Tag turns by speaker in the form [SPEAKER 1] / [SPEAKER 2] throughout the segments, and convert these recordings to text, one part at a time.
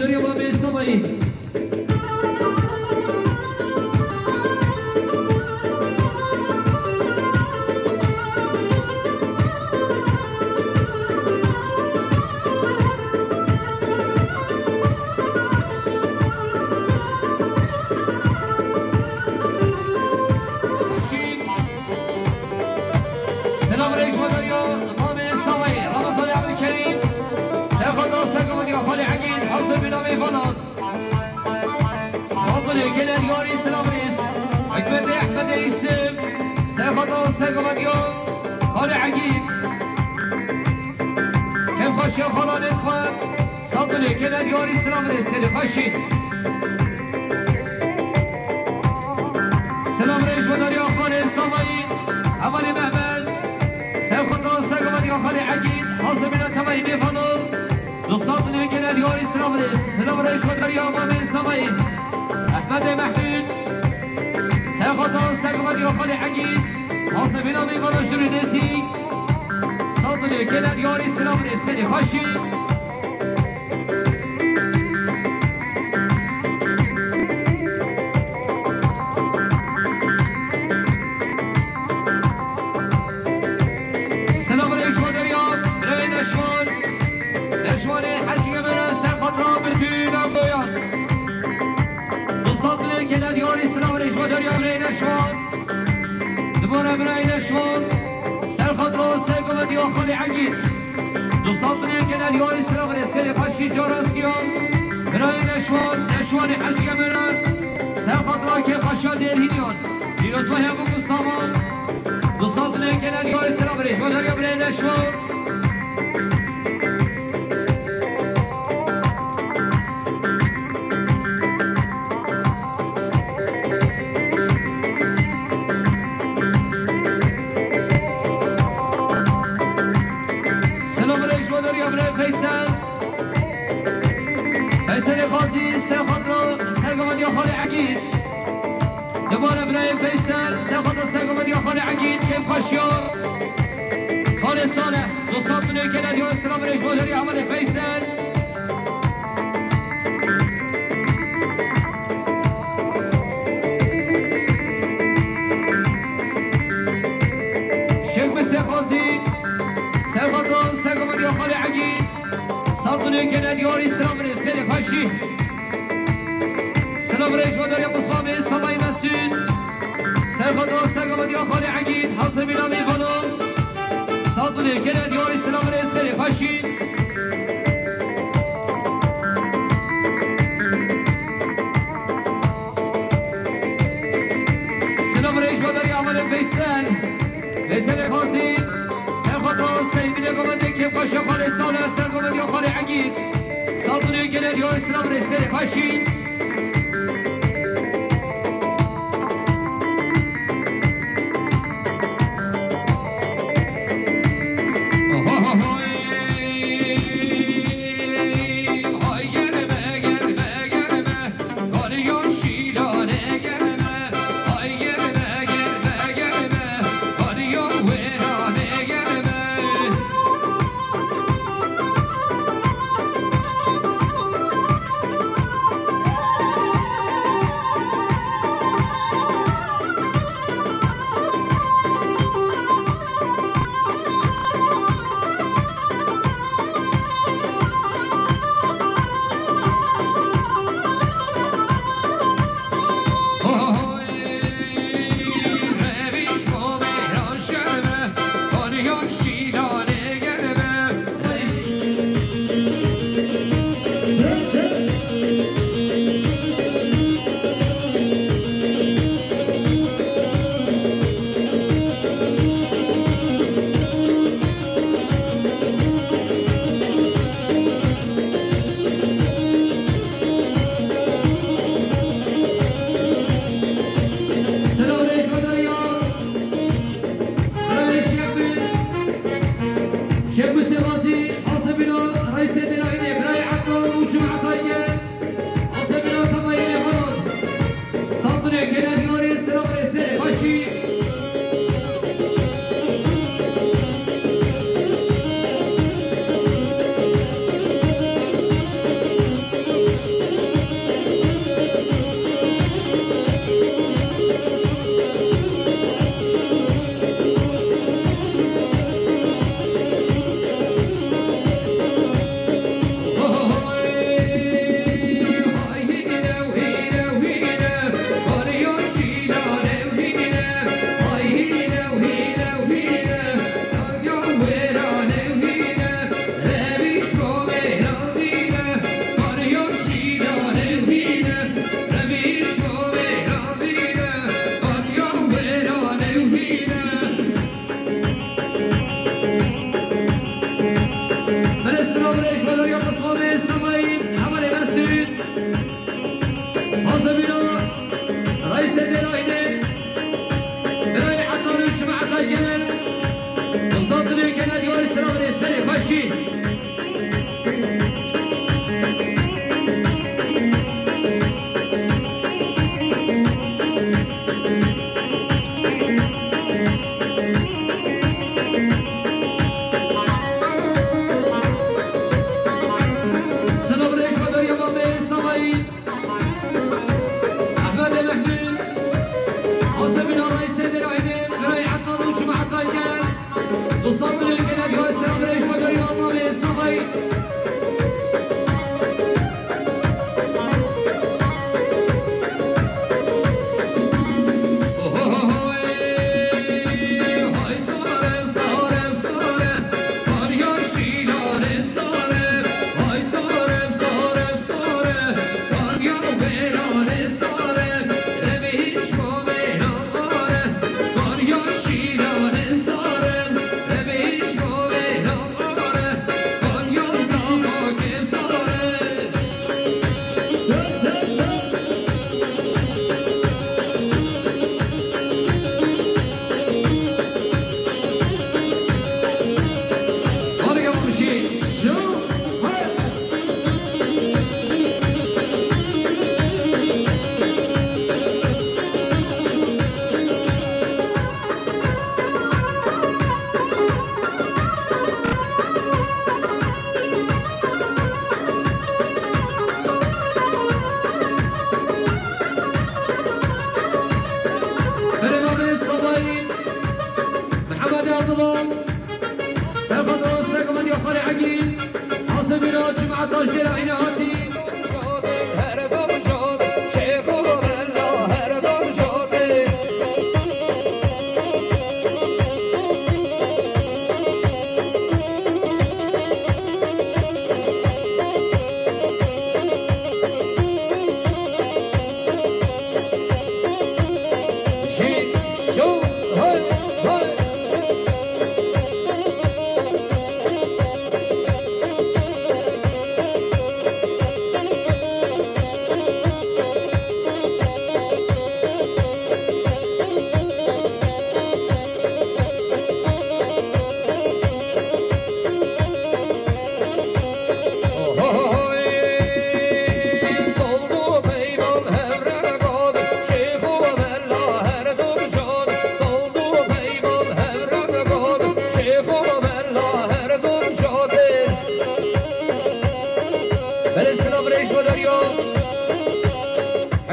[SPEAKER 1] مداری امام سمایی
[SPEAKER 2] خال عقيد كيف خشي خلال الخوان صدري كده ديوري سلام ريس خشي سلام ريش وداري خالي صباين أولي مهمت سيخطا سيقوم ديو خالي عقيد حاصل من التميني فنون لصدري كده ديوري سلام ريش وداري أمامي صباين أحمد محمود سيخطا سيقوم ديو خالي عقيد حاصل من أمي بلاشتر نسي صدري كده ديوري سلام ريس خشي نشون سر خود رو سرگم دیو خالی عقید دو صدری که ندیاری سراغ رسکر خشی جارسیان برای نشوان حجی مرد سر خود را که خشا درهیدیان دیروز ماه همون گستامان دو صدری که ندیاری سراغ رسکر مداری برای نشون فیصل خاصی سرخان رو سرگمانی خالی عقید دوباره برای فیصل سرخان رو سرگمانی خالی عقید که خشیار خالی ساله دوستان بنوی که ندیو اسلام ریش بوداری عمل فیصل شیخ مثل خاصی سرخان رو سرگمانی خالی عقید صدني كنا ديوري سلام ريس خير خشي سلام ريس وداري مصطفى صباي مسجد سرخد استقام ديو خالي عقيد حصر بلا ميفانو صدني كنا ديوري سلام ريس خير خشي سلام ريس وداري عمل فيصل خاصي سرخد سيبين قمدي كيف خشي خالي سالة سرخد ديو خالي عقيد صدني كنا ديوري سلام ريس خير خشي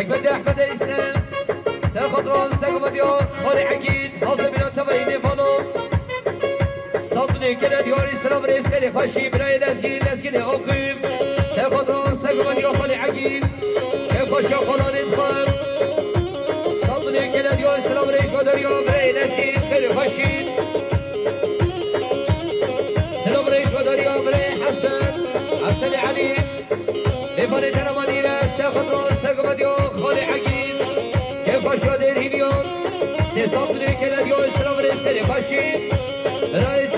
[SPEAKER 2] احمد احمد ایسن سر خطران سگمدیا خالی عقید حاصل بنا تبایی نفانو صدنی که ندیاری سلام ریس خیلی خوشی برای لزگین عقیب سر خطران سگمدیا خالی عقید که خوشی خلانت خواهم صدنی که ندیاری سلام ریس مداریا برای لزگین خیلی خوشی سلام ریس مداریا برای حسن علی نفاني ترمانينا ساخطرون ساقمديو خالي عقيد كيف اشوى دير هيليون سي صدري كلا ديو اسلام ريسكري خاشي رئيس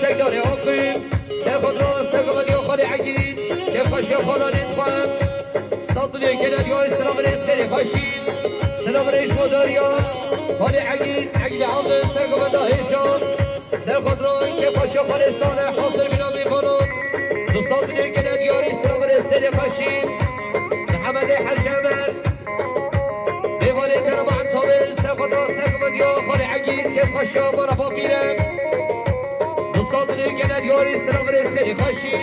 [SPEAKER 2] ساقدار عقيب ساخطرون ساقمديو خالي عقيد كيف اشوى خالاني تخوان صدري كلا ديو اسلام ريسكري خاشي سلام ريش مداريا خالي عقيد عبد ساقمدو هيشان ساخطرون كيف اشوى خالي صالح حاصل بنا ميفانون صدري كلا دياري سلام ريسكري خاشي محمد حجامل ديواني ترمى عن طويل ساخد راسك بديو خالي عقيد كيف خشا برا فاقيرة صدري كلا دياري سلام ريسكري خاشي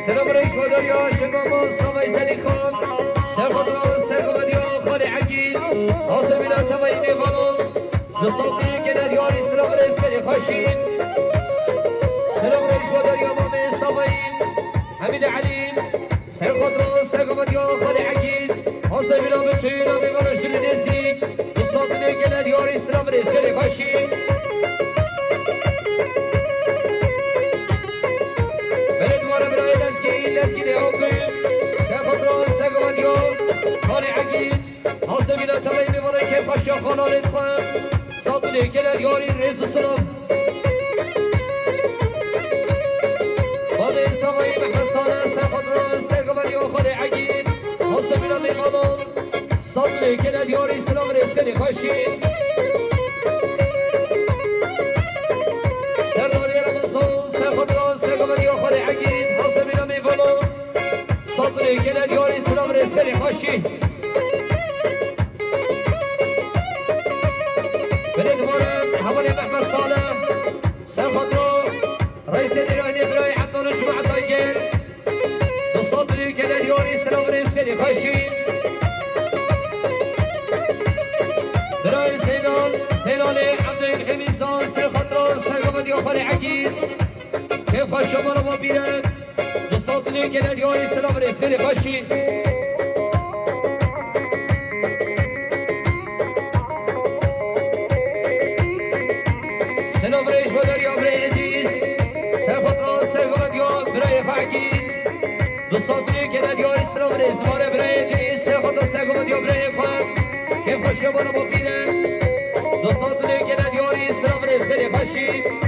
[SPEAKER 2] سلام ريش ودريا شماما صامي زني خان ساخد راسك بديو خالي عقيد حاصل بنا تبعي ديوانون صدري كلا دياري سلام ريسكري خاشي سلام رئيس وداريا مامي صابين حميد عليم سير خضرو ساقمت يا خالي عقيد حصل بلا بطينا بمرش كل نسيك بصوت ليك الادياري سلام رئيس كلي خاشي بلد مارا براي لسكي لعوقين سير خضرو ساقمت يا خالي عقيد حصل بلا تبعي بمرش كيف خاشا خلال ادخان صوت ليك الادياري رئيس السلام بابي صبي محصانة ساخدرو سرقبدي وخالي عقيد حصل بلا ميقانون صدري كلا دياري سلام ريسكني خاشي سرداري رمضان ساخدرو سرقبدي وخالي عقيد حصل بلا ميقانون صدري كلا دياري سلام ريسكني خاشي بلد مارم حوالي محمد صالح ساخدرو رئيس الإيراني براي حطوا نجمع طيقين بصدري كلا ديوري سلام ريسكني خاشي براي زينالي عبدين خميسان سر خطران سر قبدي وخالي عقيد كيف خاشوا مرة مبيران بصدري كلا ديوري سلام ريسكني خاشي سلام ريش بدر يا براي إديس سرخطران سرخمديو براي فعقيد بصدري كلا ديو اسلام ريس مارا براي دي سرخطران سرخمديو براي فهم كيف خشي بانا مبينة بصدري كلا ديو اسلام ريس كلي خشي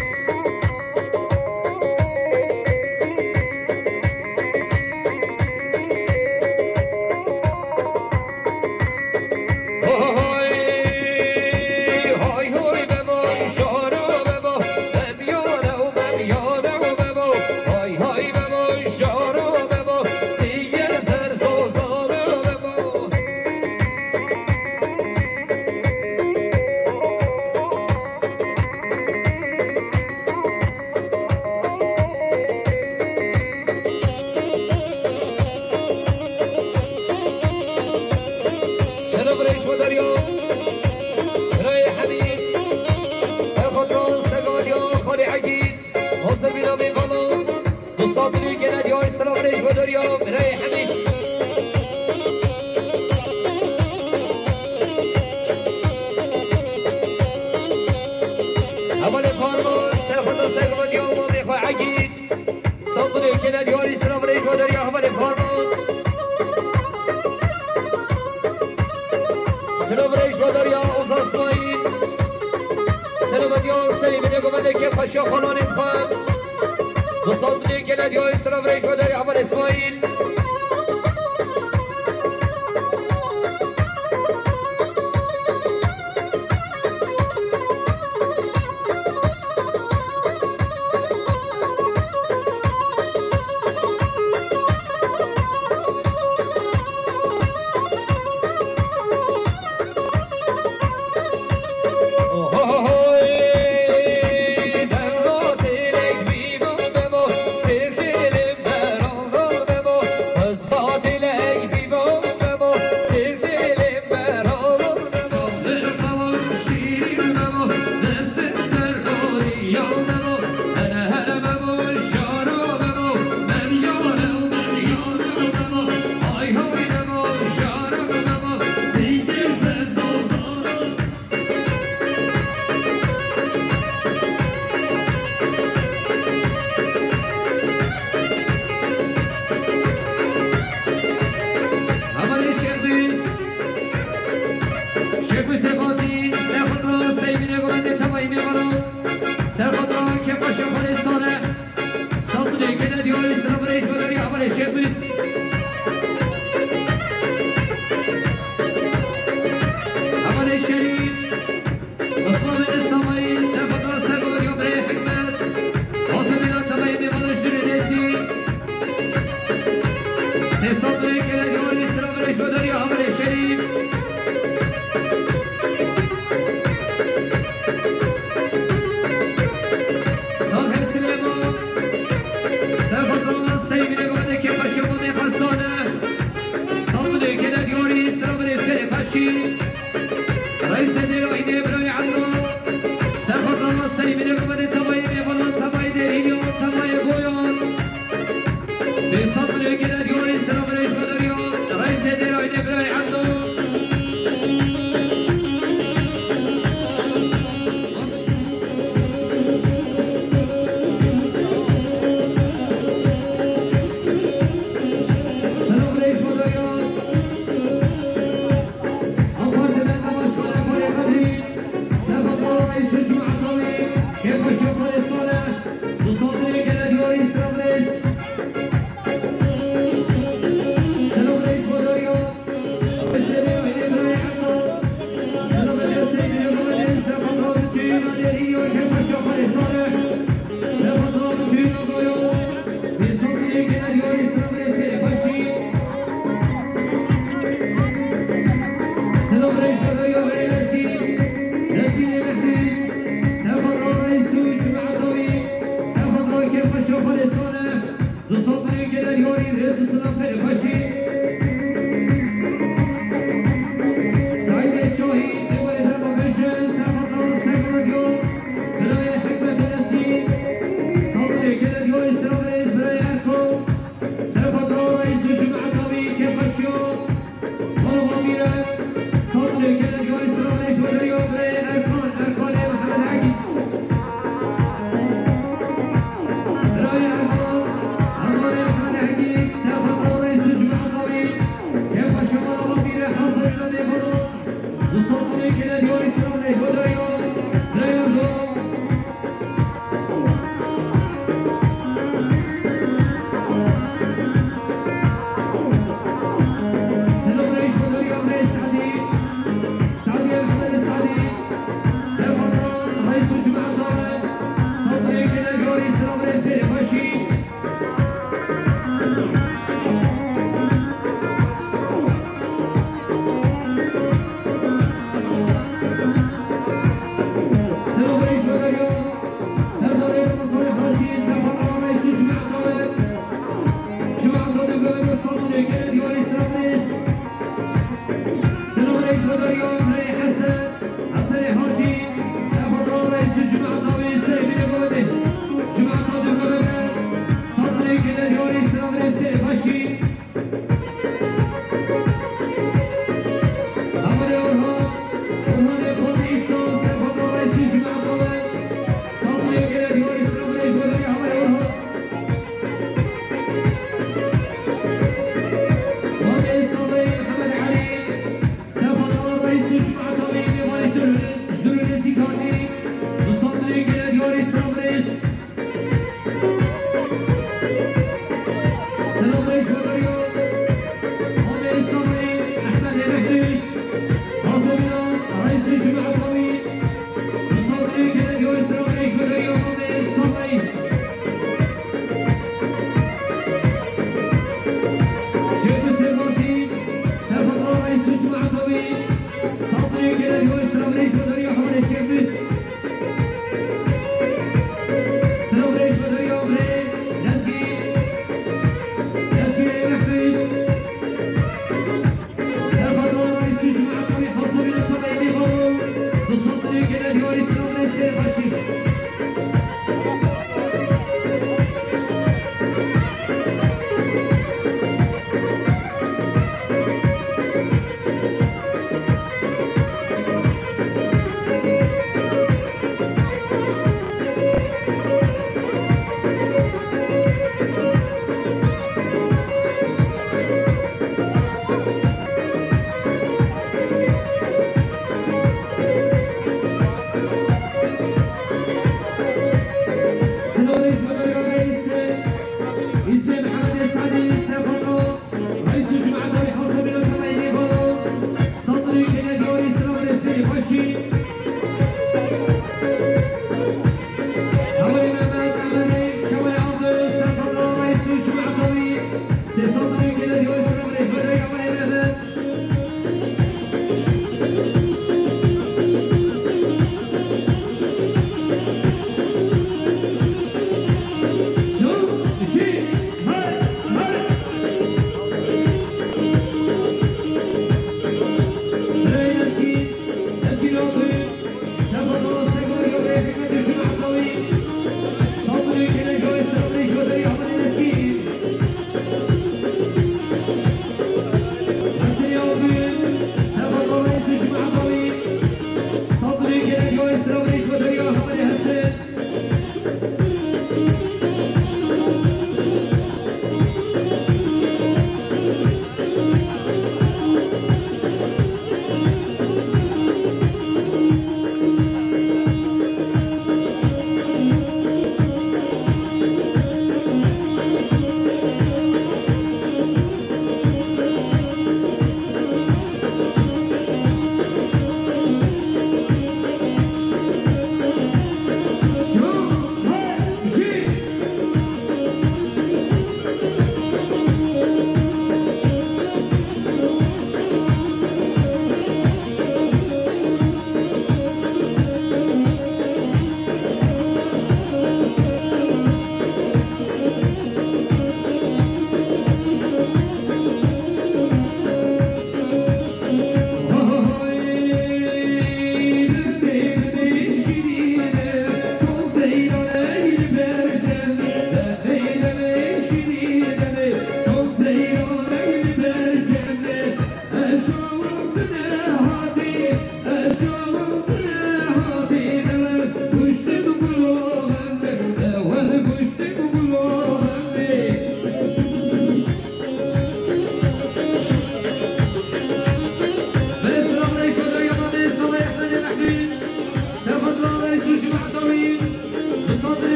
[SPEAKER 2] سلام ريش ودريا براي حميد أول فارمان سرخطا سيقمد يوم وميخوى عقيد صدري كلا دياري سلام ريش ودريا أول فارمان سلام ريش ودريا أوزا اسماعيل سلام ديان سليم نقمد كيف خشا خلان انخوان بصدري كلا دياري سلام ريش ودريا أول اسماعيل الشيخ أول الشريف أصحاب السماء سفر سفر اليوم ريح حكمت وصل إلى تبين بمدش دريسي سيصدري كلا اليوم الإسلام ريش بدري أول الشريف صاحب سليمان سفر سيدنا قمت كيف شوفوا مخصانه صدري كلا اليوم الإسلام ريش بشي رئيس الديروين إبراهيم عبدو سفر الله السليم لكم أن تباين بلان تباين ديريون تباين قويون بصدر كده ديوري سلام ريش بدريون رئيس الديروين إبراهيم عبدو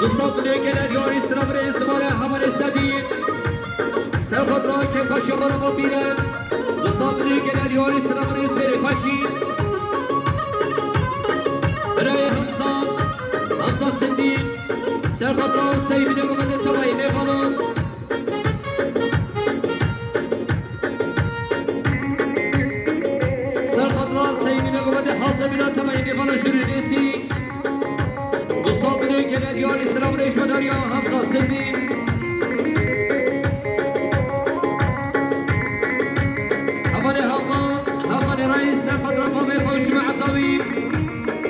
[SPEAKER 2] دوستان دیگر دیاری سلام استماره همان سدید سرخط را که کاشی ما رو میرن دوستان دیگر دیاری سلام سری کاشی برای همسان سندی سرخط را سیبینه گمده تبایی میخوانند سرخط را سیبینه گمده حاصبینا تبایی میخوانند شروع نیسی دوستان دیگر دیاری سلام ریش مداریا همسان سندی رئيس الخضراء بيخوش مع الطبيب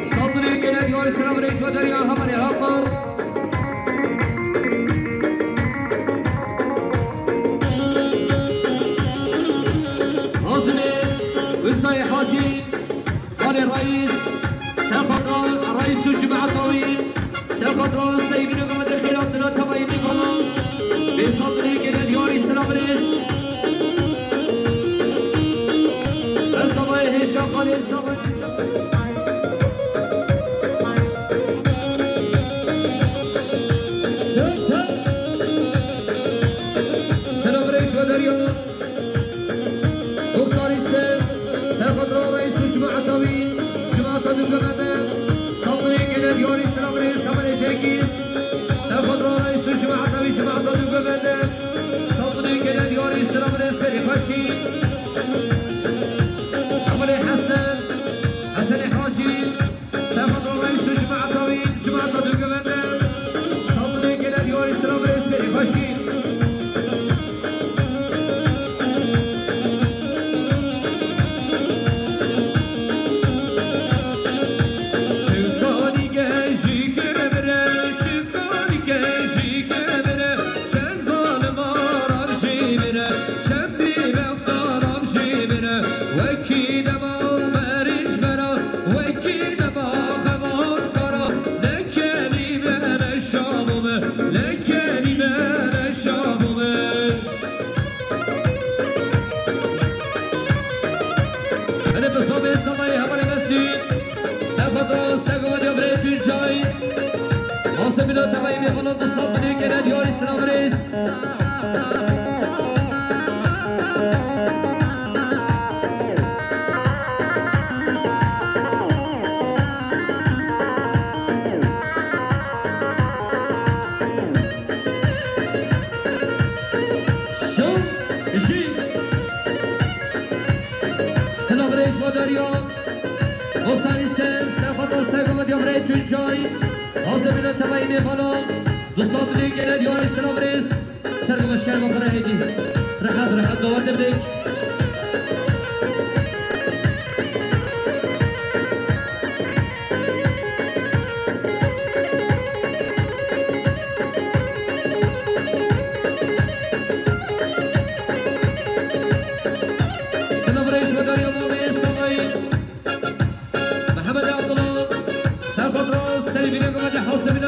[SPEAKER 2] صدري كده ديور السلام رئيس ودريا همني هاقو حسني وصاي حاجي قال الرئيس سالخضراء الرئيس الجماعة الطويل سالخضراء السيبين وقمت الخيرات لا تبين لكم بصدري كده ديور السلام رئيس شغل الزمن سلام رئيس ودريا مختار السيف سرخضراء رئيس الجماعة الطويل جماعة الدبلغة صدري كده ديوري سلام رئيس همني تركيز سرخضراء رئيس الجماعة الطويل جماعة الدبلغة صدري كده ديوري سلام رئيس فريخشي حسن حاجي سافد رئيس جماعة طويل جماعة القبلة صدري كده ديوري سلام رئيس فريخشي بلا تبعی میخوانم دوستان بدید که ندیاری سلام رئیس سلام رئیس مادریا مختاری سم سفت سگم و دیام رئیس تجاری حاضر بلا تبایی میخوانم دوستان بدید که ندیاری سلام رئیس سرگمشکر بخوره هیدی رحت دوارده بدید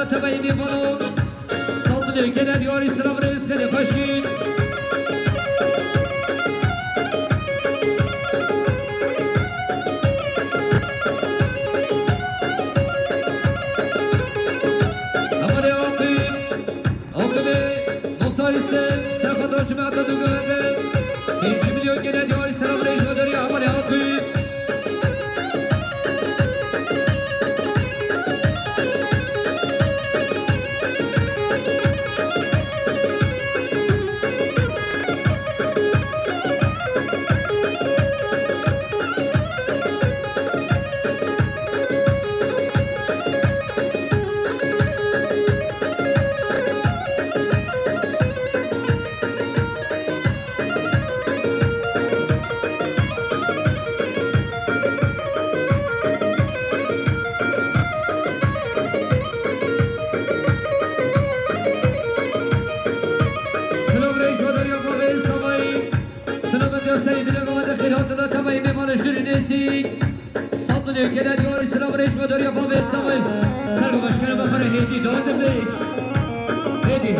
[SPEAKER 2] تبعی میخوانم صدنه که ندیاری سلام رئیس خیلی خوشی همانه آقب مختاری سرخط را جمعت دو گرده 5 میلیون که ندیاری سلام رئیس مداری همانه آقب صدنه که ندیاری سلام رئیس مداری باب اسلامی سر و بشکر بخوره هیدی داده بلیک هیدی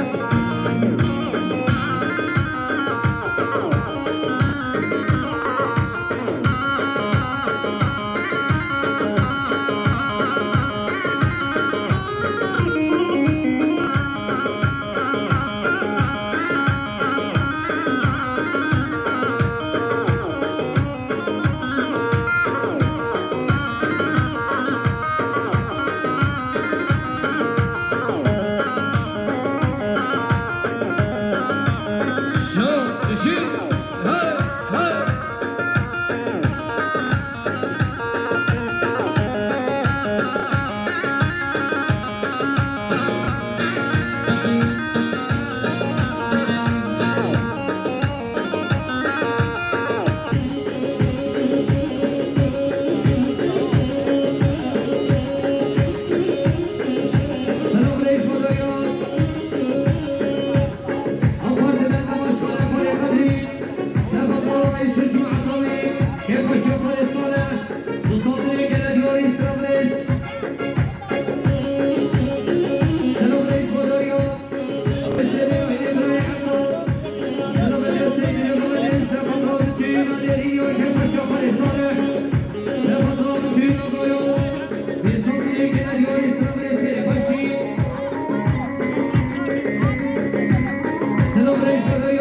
[SPEAKER 2] رئیس